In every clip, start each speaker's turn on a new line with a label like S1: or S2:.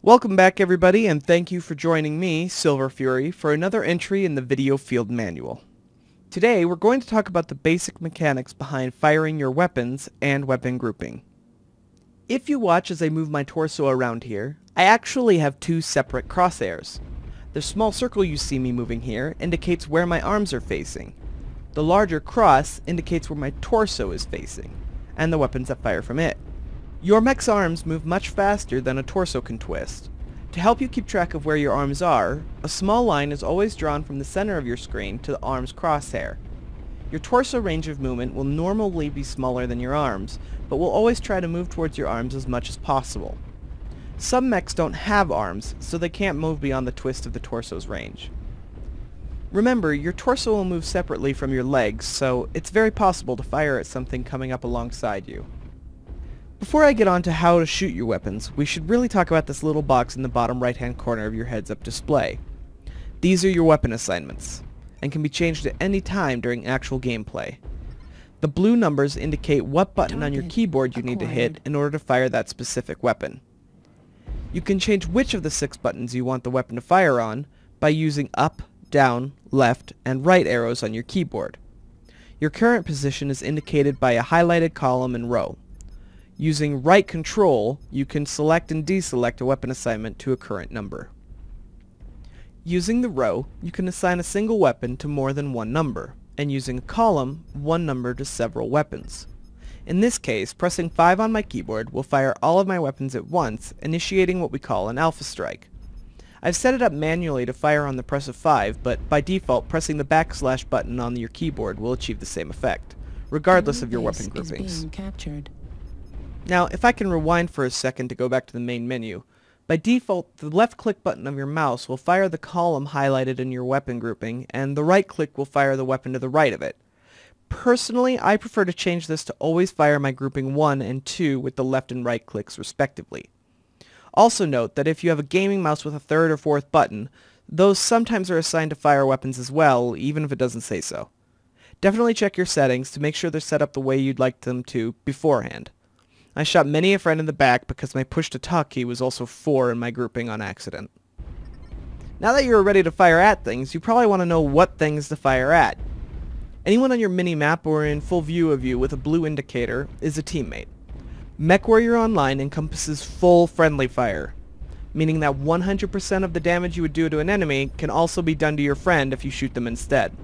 S1: Welcome back everybody, and thank you for joining me, Silver Fury, for another entry in the video field manual. Today we're going to talk about the basic mechanics behind firing your weapons and weapon grouping. If you watch as I move my torso around here, I actually have two separate crosshairs. The small circle you see me moving here indicates where my arms are facing. The larger cross indicates where my torso is facing, and the weapons that fire from it. Your mech's arms move much faster than a torso can twist. To help you keep track of where your arms are, a small line is always drawn from the center of your screen to the arm's crosshair. Your torso range of movement will normally be smaller than your arms, but will always try to move towards your arms as much as possible. Some mechs don't have arms, so they can't move beyond the twist of the torso's range. Remember, your torso will move separately from your legs, so it's very possible to fire at something coming up alongside you. Before I get on to how to shoot your weapons, we should really talk about this little box in the bottom right-hand corner of your heads-up display. These are your weapon assignments, and can be changed at any time during actual gameplay. The blue numbers indicate what button on your keyboard you need to hit in order to fire that specific weapon. You can change which of the 6 buttons you want the weapon to fire on by using up, down, left, and right arrows on your keyboard. Your current position is indicated by a highlighted column and row. Using right control, you can select and deselect a weapon assignment to a current number. Using the row, you can assign a single weapon to more than one number, and using a column, one number to several weapons. In this case, pressing 5 on my keyboard will fire all of my weapons at once, initiating what we call an alpha strike. I've set it up manually to fire on the press of 5, but by default, pressing the backslash button on your keyboard will achieve the same effect, regardless of your weapon groupings. Now, if I can rewind for a second to go back to the main menu, by default, the left-click button of your mouse will fire the column highlighted in your weapon grouping, and the right-click will fire the weapon to the right of it. Personally, I prefer to change this to always fire my grouping 1 and 2 with the left and right clicks respectively. Also note that if you have a gaming mouse with a 3rd or 4th button, those sometimes are assigned to fire weapons as well, even if it doesn't say so. Definitely check your settings to make sure they're set up the way you'd like them to beforehand. I shot many a friend in the back because my push to talk key was also 4 in my grouping on accident. Now that you're ready to fire at things, you probably want to know what things to fire at. Anyone on your mini-map or in full view of you with a blue indicator is a teammate. Mechwarrior Online encompasses full friendly fire, meaning that 100% of the damage you would do to an enemy can also be done to your friend if you shoot them instead.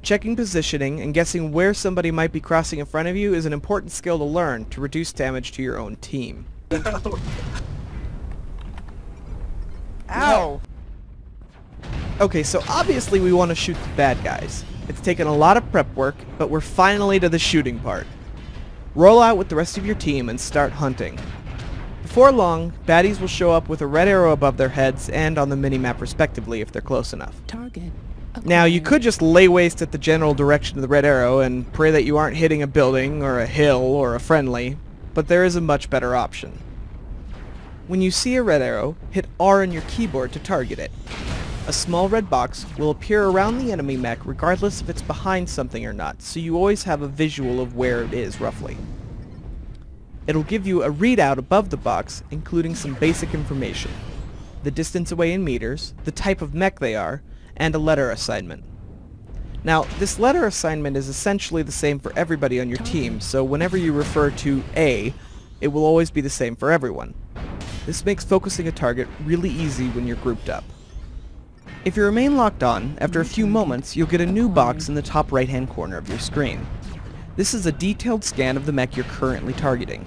S1: Checking positioning and guessing where somebody might be crossing in front of you is an important skill to learn to reduce damage to your own team. Ow! Okay, so obviously we want to shoot the bad guys. It's taken a lot of prep work, but we're finally to the shooting part. Roll out with the rest of your team and start hunting. Before long, baddies will show up with a red arrow above their heads and on the minimap respectively if they're close enough.
S2: Target.
S1: Now, you could just lay waste at the general direction of the red arrow and pray that you aren't hitting a building or a hill or a friendly, but there is a much better option. When you see a red arrow, hit R on your keyboard to target it. A small red box will appear around the enemy mech regardless if it's behind something or not, so you always have a visual of where it is roughly. It'll give you a readout above the box, including some basic information: the distance away in meters, the type of mech they are, and a letter assignment. Now, this letter assignment is essentially the same for everybody on your team, so whenever you refer to A, it will always be the same for everyone. This makes focusing a target really easy when you're grouped up. If you remain locked on, after a few moments, you'll get a new box in the top right-hand corner of your screen. This is a detailed scan of the mech you're currently targeting.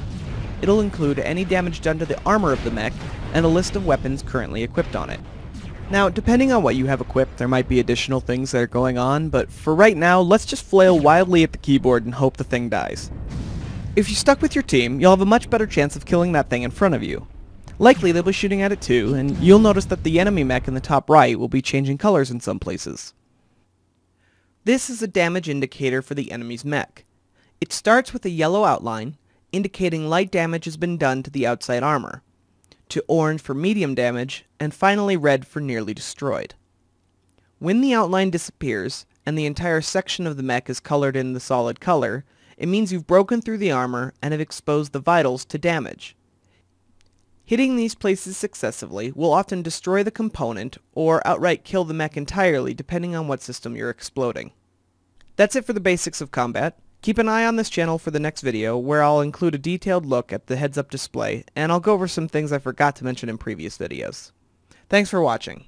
S1: It'll include any damage done to the armor of the mech, and a list of weapons currently equipped on it. Now, depending on what you have equipped, there might be additional things that are going on, but for right now, let's just flail wildly at the keyboard and hope the thing dies. If you're stuck with your team, you'll have a much better chance of killing that thing in front of you. Likely they'll be shooting at it too, and you'll notice that the enemy mech in the top right will be changing colors in some places. This is a damage indicator for the enemy's mech. It starts with a yellow outline, indicating light damage has been done to the outside armor, to orange for medium damage, and finally red for nearly destroyed. When the outline disappears, and the entire section of the mech is colored in the solid color, it means you've broken through the armor and have exposed the vitals to damage. Hitting these places successively will often destroy the component or outright kill the mech entirely depending on what system you're exploding. That's it for the basics of combat. Keep an eye on this channel for the next video where I'll include a detailed look at the heads-up display and I'll go over some things I forgot to mention in previous videos. Thanks for watching.